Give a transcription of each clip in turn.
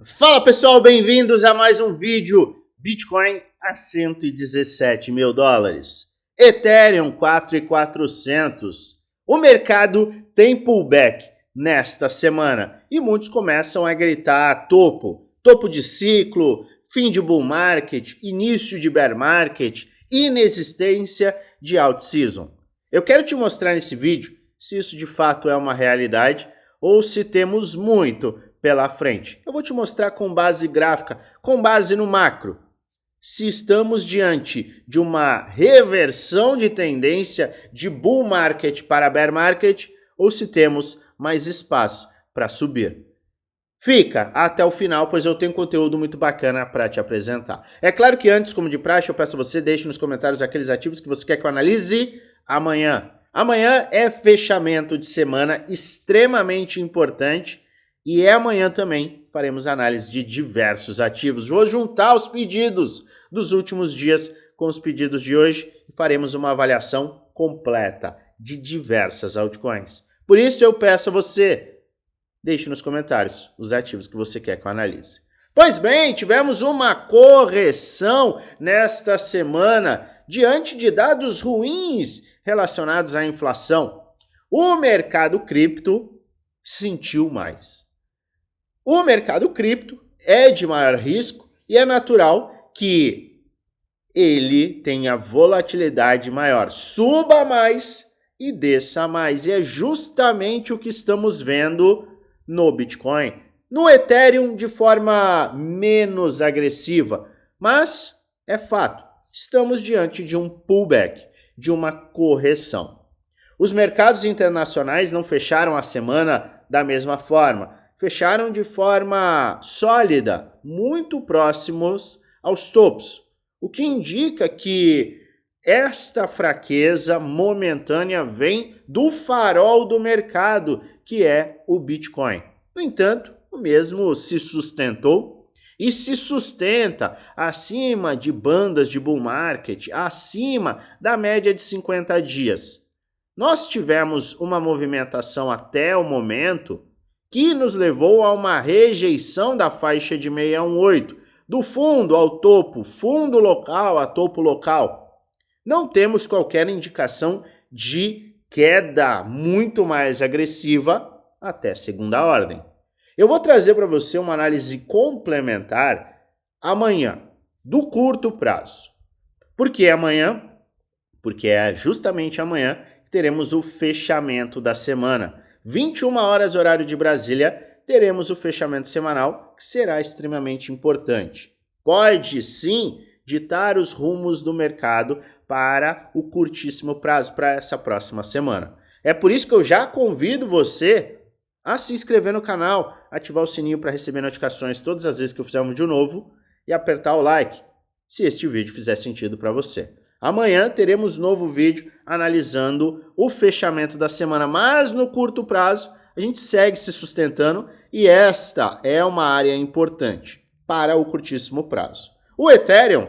Fala pessoal, bem-vindos a mais um vídeo. Bitcoin a 117 mil dólares. Ethereum 4.400. O mercado tem pullback nesta semana e muitos começam a gritar topo. Topo de ciclo, fim de bull market, início de bear market, inexistência de alt season. Eu quero te mostrar nesse vídeo se isso de fato é uma realidade ou se temos muito pela frente. Eu vou te mostrar com base gráfica, com base no macro, se estamos diante de uma reversão de tendência de bull market para bear market ou se temos mais espaço para subir. Fica até o final, pois eu tenho conteúdo muito bacana para te apresentar. É claro que antes, como de praxe, eu peço a você, deixe nos comentários aqueles ativos que você quer que eu analise amanhã. Amanhã é fechamento de semana extremamente importante. E amanhã também faremos análise de diversos ativos. Vou juntar os pedidos dos últimos dias com os pedidos de hoje e faremos uma avaliação completa de diversas altcoins. Por isso eu peço a você, deixe nos comentários os ativos que você quer que eu analise. Pois bem, tivemos uma correção nesta semana diante de dados ruins relacionados à inflação. O mercado cripto sentiu mais. O mercado cripto é de maior risco e é natural que ele tenha volatilidade maior, suba mais e desça mais. E é justamente o que estamos vendo no Bitcoin. No Ethereum de forma menos agressiva, mas é fato, estamos diante de um pullback, de uma correção. Os mercados internacionais não fecharam a semana da mesma forma. Fecharam de forma sólida, muito próximos aos topos, o que indica que esta fraqueza momentânea vem do farol do mercado, que é o Bitcoin. No entanto, o mesmo se sustentou e se sustenta acima de bandas de bull market, acima da média de 50 dias. Nós tivemos uma movimentação até o momento que nos levou a uma rejeição da faixa de 618, do fundo ao topo, fundo local a topo local. Não temos qualquer indicação de queda muito mais agressiva até segunda ordem. Eu vou trazer para você uma análise complementar amanhã, do curto prazo. Por que amanhã? Porque é justamente amanhã que teremos o fechamento da semana. 21 horas horário de Brasília, teremos o fechamento semanal, que será extremamente importante. Pode sim ditar os rumos do mercado para o curtíssimo prazo, para essa próxima semana. É por isso que eu já convido você a se inscrever no canal, ativar o sininho para receber notificações todas as vezes que eu fizer um vídeo novo e apertar o like, se este vídeo fizer sentido para você. Amanhã teremos novo vídeo analisando o fechamento da semana, mas no curto prazo a gente segue se sustentando e esta é uma área importante para o curtíssimo prazo. O Ethereum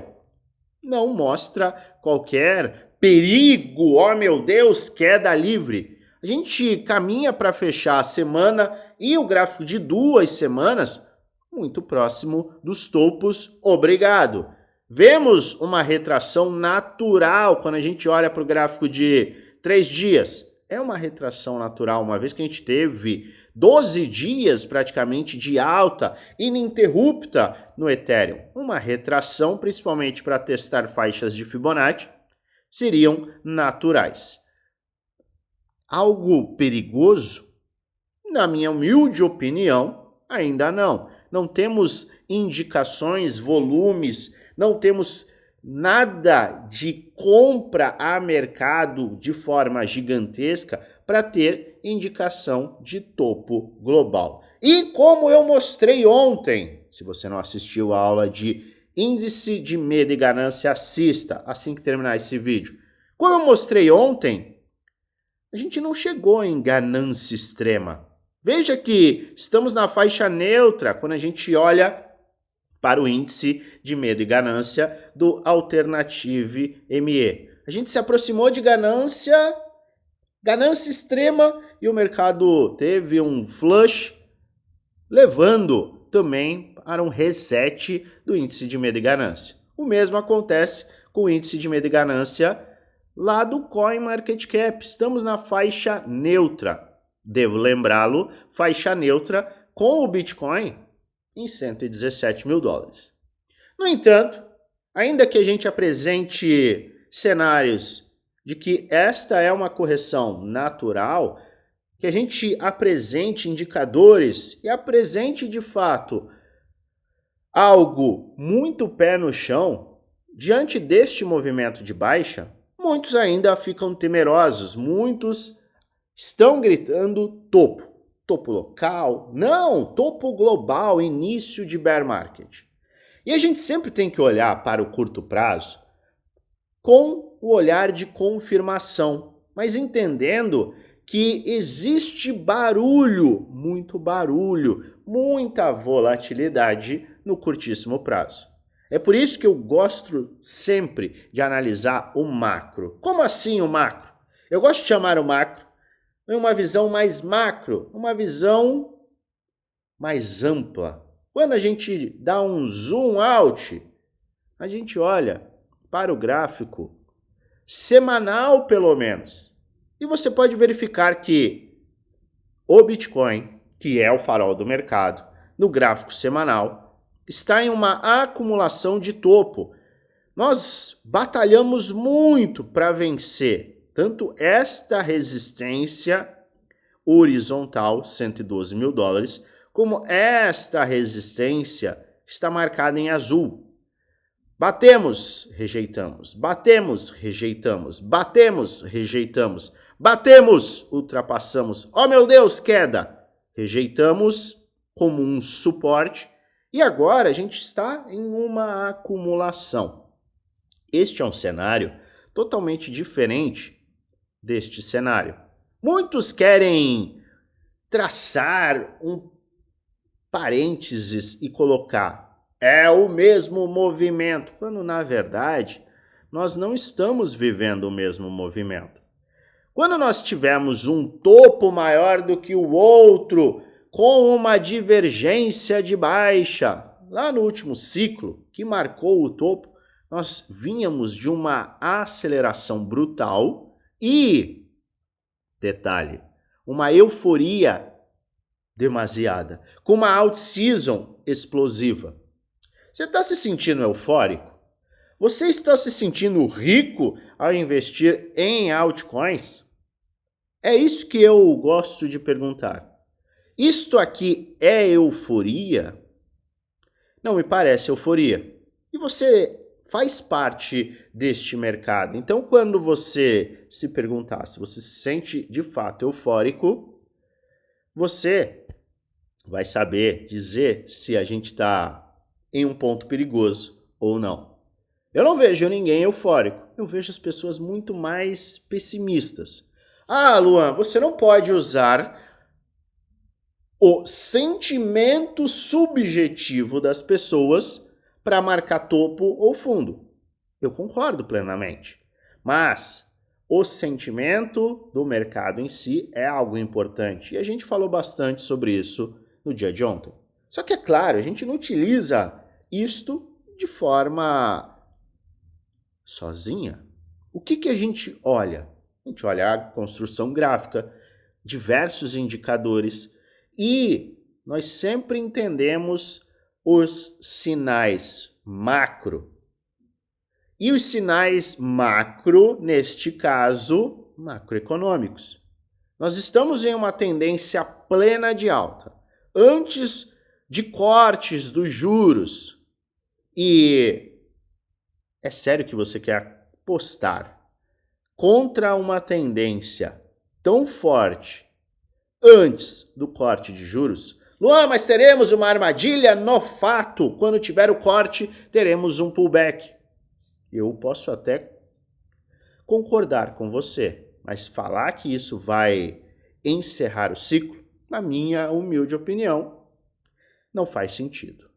não mostra qualquer perigo, oh meu Deus, queda livre. A gente caminha para fechar a semana e o gráfico de 2 semanas muito próximo dos topos, obrigado. Vemos uma retração natural quando a gente olha para o gráfico de 3 dias. É uma retração natural, uma vez que a gente teve 12 dias praticamente de alta ininterrupta no Ethereum. Uma retração, principalmente para testar faixas de Fibonacci, seriam naturais. Algo perigoso? Na minha humilde opinião, ainda não. Não temos indicações, volumes, não temos nada de compra a mercado de forma gigantesca para ter indicação de topo global. E como eu mostrei ontem, se você não assistiu a aula de índice de medo e ganância, assista assim que terminar esse vídeo. Como eu mostrei ontem, a gente não chegou em ganância extrema. Veja que estamos na faixa neutra quando a gente olha para o índice de medo e ganância do Alternative ME. A gente se aproximou de ganância extrema e o mercado teve um flush, levando também para um reset do índice de medo e ganância. O mesmo acontece com o índice de medo e ganância lá do CoinMarketCap. Estamos na faixa neutra. Devo lembrá-lo, faixa neutra com o Bitcoin em 117 mil dólares. No entanto, ainda que a gente apresente cenários de que esta é uma correção natural, que a gente apresente indicadores e apresente de fato algo muito pé no chão, diante deste movimento de baixa, muitos ainda ficam temerosos, muitos estão gritando topo. Topo local? Não, topo global, início de bear market. E a gente sempre tem que olhar para o curto prazo com o olhar de confirmação, mas entendendo que existe barulho, muita volatilidade no curtíssimo prazo. É por isso que eu gosto sempre de analisar o macro. Como assim o macro? Eu gosto de chamar o macro em uma visão mais macro, uma visão mais ampla. Quando a gente dá um zoom out, a gente olha para o gráfico semanal pelo menos. E você pode verificar que o Bitcoin, que é o farol do mercado, no gráfico semanal, está em uma acumulação de topo. Nós batalhamos muito para vencer tanto esta resistência horizontal, 112 mil dólares, como esta resistência está marcada em azul. Batemos, rejeitamos, batemos, rejeitamos, batemos, rejeitamos, batemos, ultrapassamos. Oh meu Deus, queda! Rejeitamos como um suporte e agora a gente está em uma acumulação. Este é um cenário totalmente diferente deste cenário. Muitos querem traçar um parênteses e colocar é o mesmo movimento, quando na verdade nós não estamos vivendo o mesmo movimento. Quando nós tivermos um topo maior do que o outro, com uma divergência de baixa, lá no último ciclo que marcou o topo, nós vínhamos de uma aceleração brutal e, detalhe, uma euforia demasiada, com uma out-season explosiva. Você está se sentindo eufórico? Você está se sentindo rico ao investir em altcoins? É isso que eu gosto de perguntar. Isto aqui é euforia? Não me parece euforia. E você faz parte deste mercado. Então, quando você se perguntar se você se sente de fato eufórico, você vai saber dizer se a gente está em um ponto perigoso ou não. Eu não vejo ninguém eufórico. Eu vejo as pessoas muito mais pessimistas. Ah, Luan, você não pode usar o sentimento subjetivo das pessoas para marcar topo ou fundo. Eu concordo plenamente. Mas o sentimento do mercado em si é algo importante. E a gente falou bastante sobre isso no dia de ontem. Só que é claro, a gente não utiliza isto de forma sozinha. O que a gente olha? A gente olha a construção gráfica, diversos indicadores e nós sempre entendemos os sinais macro. E os sinais macro, neste caso, macroeconômicos. Nós estamos em uma tendência plena de alta, antes de cortes dos juros. E é sério que você quer apostar contra uma tendência tão forte antes do corte de juros? Luan, mas teremos uma armadilha no fato. Quando tiver o corte, teremos um pullback. Eu posso até concordar com você, mas falar que isso vai encerrar o ciclo, na minha humilde opinião, não faz sentido.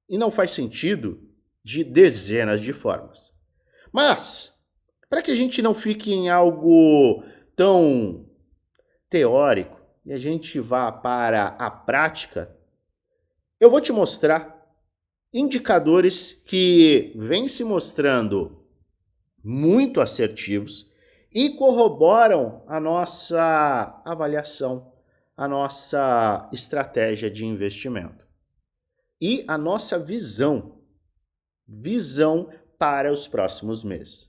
E não faz sentido de dezenas de formas. Mas, para que a gente não fique em algo tão teórico e a gente vá para a prática, eu vou te mostrar indicadores que vêm se mostrando muito assertivos e corroboram a nossa avaliação, a nossa estratégia de investimento e a nossa visão para os próximos meses.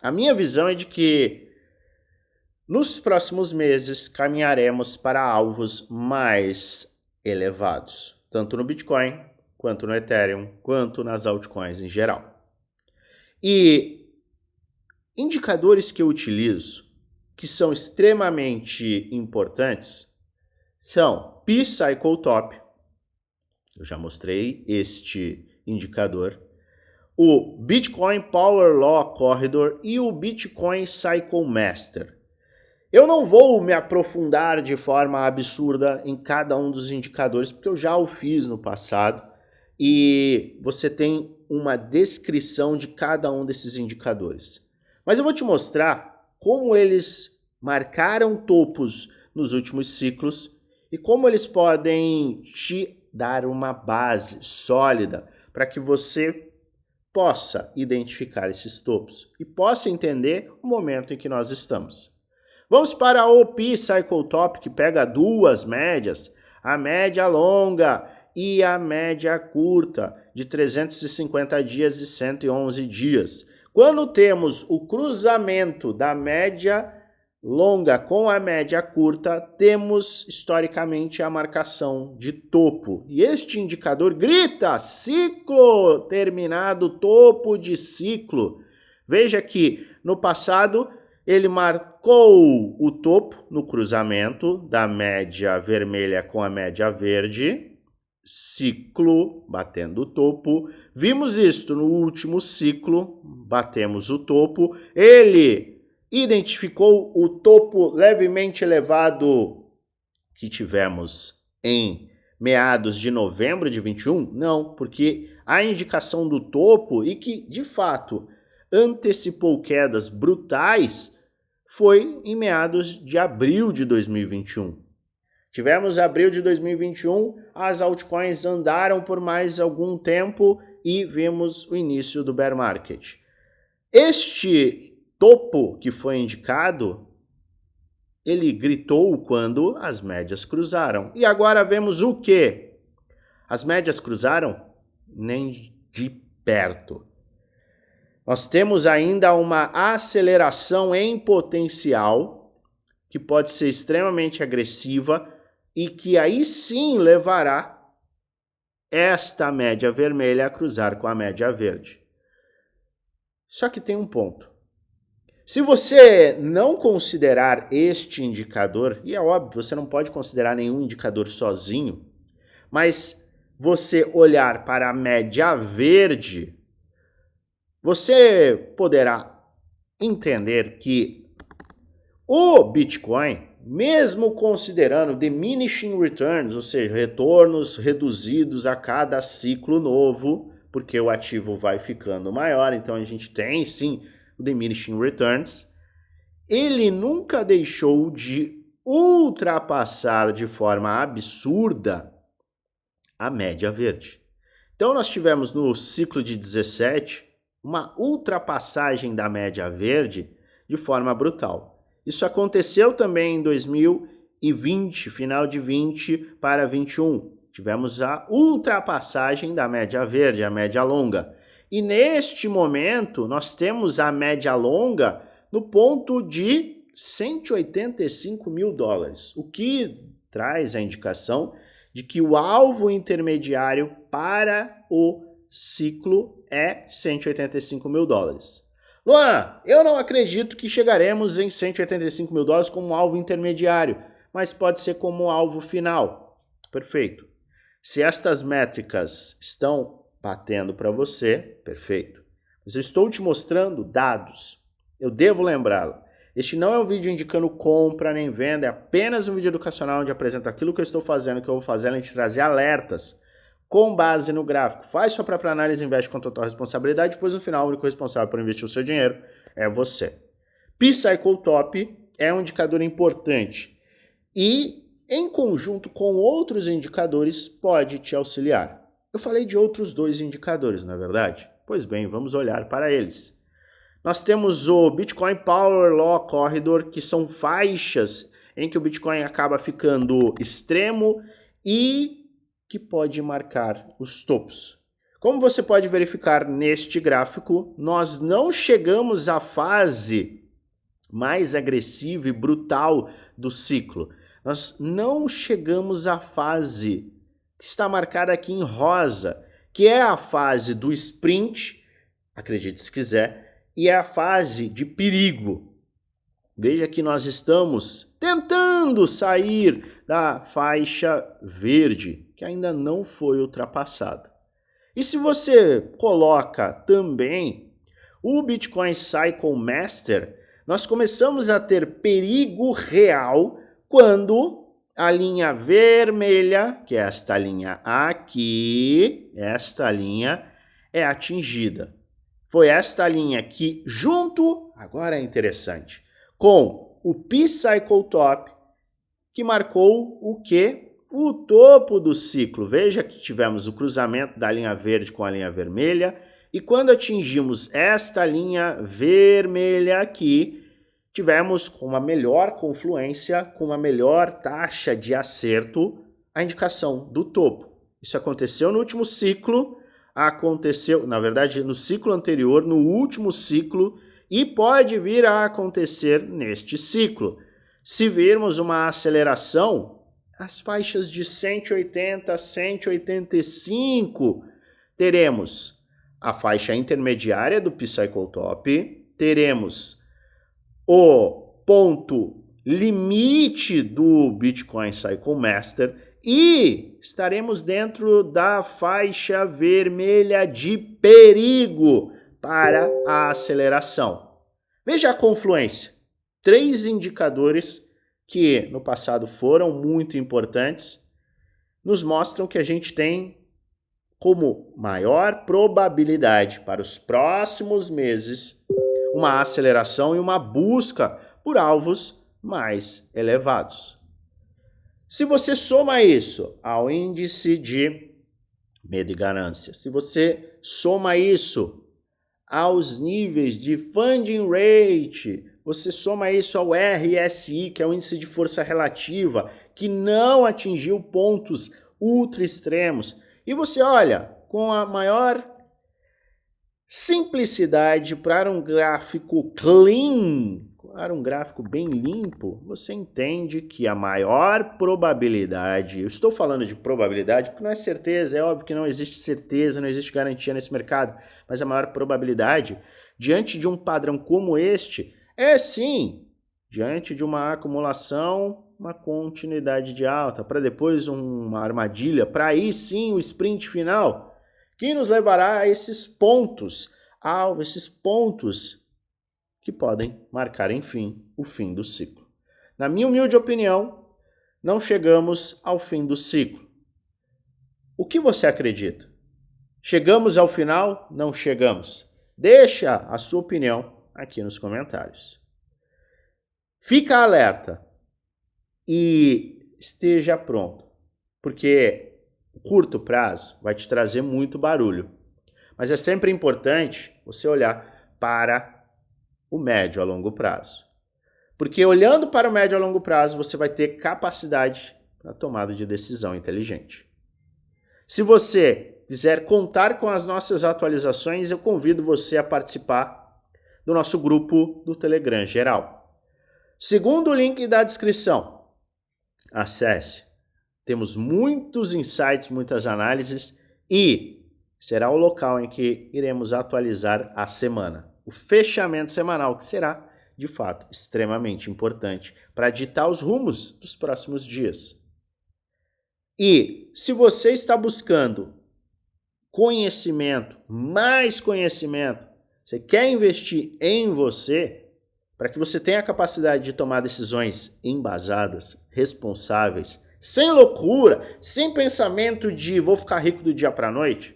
A minha visão é de que nos próximos meses caminharemos para alvos mais elevados, tanto no Bitcoin, quanto no Ethereum, quanto nas altcoins em geral. E indicadores que eu utilizo, que são extremamente importantes, são P-Cycle Top, eu já mostrei este indicador, o Bitcoin Power Law Corridor e o Bitcoin Cycle Master. Eu não vou me aprofundar de forma absurda em cada um dos indicadores, porque eu já o fiz no passado, e você tem uma descrição de cada um desses indicadores. Mas eu vou te mostrar como eles marcaram topos nos últimos ciclos e como eles podem te dar uma base sólida para que você possa identificar esses topos e possa entender o momento em que nós estamos. Vamos para a OP Cycle Top, que pega duas médias, a média longa e a média curta, de 350 dias e 111 dias. Quando temos o cruzamento da média longa com a média curta, temos historicamente a marcação de topo. E este indicador grita ciclo terminado, topo de ciclo. Veja que no passado ele marcou o topo no cruzamento da média vermelha com a média verde, ciclo batendo o topo. Vimos isto no último ciclo, batemos o topo. Ele identificou o topo levemente elevado que tivemos em meados de novembro de 21? Não, porque a indicação do topo e que, de fato, antecipou quedas brutais foi em meados de abril de 2021. Tivemos abril de 2021, as altcoins andaram por mais algum tempo e vimos o início do bear market. Este topo que foi indicado, ele gritou quando as médias cruzaram. E agora vemos o quê? As médias cruzaram? Nem de perto. Nós temos ainda uma aceleração em potencial, que pode ser extremamente agressiva e que aí sim levará esta média vermelha a cruzar com a média verde. Só que tem um ponto. Se você não considerar este indicador, e é óbvio, você não pode considerar nenhum indicador sozinho, mas você olhar para a média verde, você poderá entender que o Bitcoin, mesmo considerando diminishing returns, ou seja, retornos reduzidos a cada ciclo novo, porque o ativo vai ficando maior, então a gente tem sim o diminishing returns, ele nunca deixou de ultrapassar de forma absurda a média verde. Então nós tivemos no ciclo de 17 uma ultrapassagem da média verde de forma brutal. Isso aconteceu também em 2020, final de 20 para 21. Tivemos a ultrapassagem da média verde, a média longa. E neste momento, nós temos a média longa no ponto de 185 mil dólares, o que traz a indicação de que o alvo intermediário para o ciclo é 185 mil dólares. Luan, eu não acredito que chegaremos em 185 mil dólares como alvo intermediário, mas pode ser como alvo final. Perfeito. Se estas métricas estão batendo para você, perfeito. Mas eu estou te mostrando dados. Eu devo lembrá-lo. Este não é um vídeo indicando compra nem venda, é apenas um vídeo educacional onde apresento aquilo que eu estou fazendo, que eu vou fazer, além de trazer alertas com base no gráfico. Faz sua própria análise, investe com total responsabilidade, depois no final o único responsável por investir o seu dinheiro é você. P-Cycle Top é um indicador importante e, em conjunto com outros indicadores, pode te auxiliar. Eu falei de outros dois indicadores, não é verdade? Pois bem, vamos olhar para eles. Nós temos o Bitcoin Power Law Corridor, que são faixas em que o Bitcoin acaba ficando extremo e que pode marcar os topos. Como você pode verificar neste gráfico, nós não chegamos à fase mais agressiva e brutal do ciclo. Nós não chegamos à fase que está marcada aqui em rosa, que é a fase do sprint, acredite se quiser, e é a fase de perigo. Veja que nós estamos tentando sair da faixa verde, que ainda não foi ultrapassada. E se você coloca também o Bitcoin Cycle Master, nós começamos a ter perigo real quando a linha vermelha, que é esta linha aqui, esta linha é atingida. Foi esta linha que junto, agora é interessante, com o P-Cycle Top, que marcou o quê? O topo do ciclo. Veja que tivemos o cruzamento da linha verde com a linha vermelha, e quando atingimos esta linha vermelha aqui, tivemos com uma melhor confluência, com uma melhor taxa de acerto, a indicação do topo. Isso aconteceu no último ciclo, aconteceu, na verdade, no ciclo anterior, no último ciclo, e pode vir a acontecer neste ciclo. Se virmos uma aceleração, as faixas de 180 a 185, teremos a faixa intermediária do P-Cycle Top, teremos o ponto limite do Bitcoin Cycle Master e estaremos dentro da faixa vermelha de perigo para a aceleração. Veja a confluência. 3 indicadores que no passado foram muito importantes, nos mostram que a gente tem como maior probabilidade para os próximos meses uma aceleração e uma busca por alvos mais elevados. Se você soma isso ao índice de medo e ganância, se você soma isso aos níveis de funding rate, você soma isso ao RSI, que é o índice de força relativa, que não atingiu pontos ultra extremos, e você olha com a maior simplicidade para um gráfico clean, para um gráfico bem limpo, você entende que a maior probabilidade, eu estou falando de probabilidade porque não é certeza, é óbvio que não existe certeza, não existe garantia nesse mercado, mas a maior probabilidade, diante de um padrão como este, é sim, diante de uma acumulação, uma continuidade de alta, para depois uma armadilha, para aí sim o sprint final, que nos levará a esses pontos, que podem marcar, enfim, o fim do ciclo. Na minha humilde opinião, não chegamos ao fim do ciclo. O que você acredita? Chegamos ao final? Não chegamos? Deixa a sua opinião aqui nos comentários. Fica alerta e esteja pronto, porque o curto prazo vai te trazer muito barulho. Mas é sempre importante você olhar para o médio a longo prazo. Porque olhando para o médio a longo prazo, você vai ter capacidade para tomada de decisão inteligente. Se você quiser contar com as nossas atualizações, eu convido você a participar do nosso grupo do Telegram geral. Segundo o link da descrição, acesse. Temos muitos insights, muitas análises e será o local em que iremos atualizar a semana. O fechamento semanal, que será, de fato, extremamente importante para ditar os rumos dos próximos dias. E se você está buscando conhecimento, mais conhecimento, você quer investir em você, para que você tenha a capacidade de tomar decisões embasadas, responsáveis, sem loucura, sem pensamento de vou ficar rico do dia para a noite,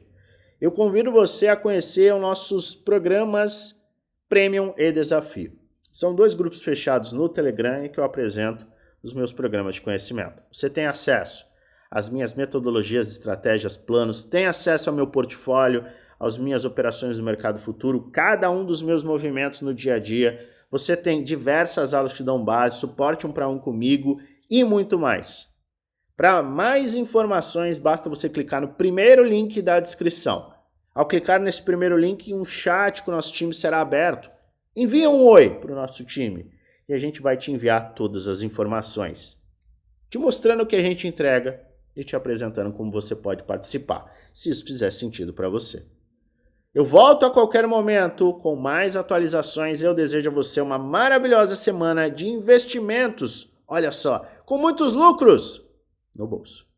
eu convido você a conhecer os nossos programas Premium e Desafio. São 2 grupos fechados no Telegram em que eu apresento os meus programas de conhecimento. Você tem acesso as minhas metodologias, estratégias, planos, tem acesso ao meu portfólio, às minhas operações no mercado futuro, cada um dos meus movimentos no dia a dia. Você tem diversas aulas que te dão base, suporte 1 para 1 comigo e muito mais. Para mais informações, basta você clicar no primeiro link da descrição. Ao clicar nesse primeiro link, um chat com o nosso time será aberto. Envia um oi para o nosso time e a gente vai te enviar todas as informações, te mostrando o que a gente entrega e te apresentando como você pode participar, se isso fizer sentido para você. Eu volto a qualquer momento com mais atualizações. Eu desejo a você uma maravilhosa semana de investimentos. Olha só, com muitos lucros no bolso.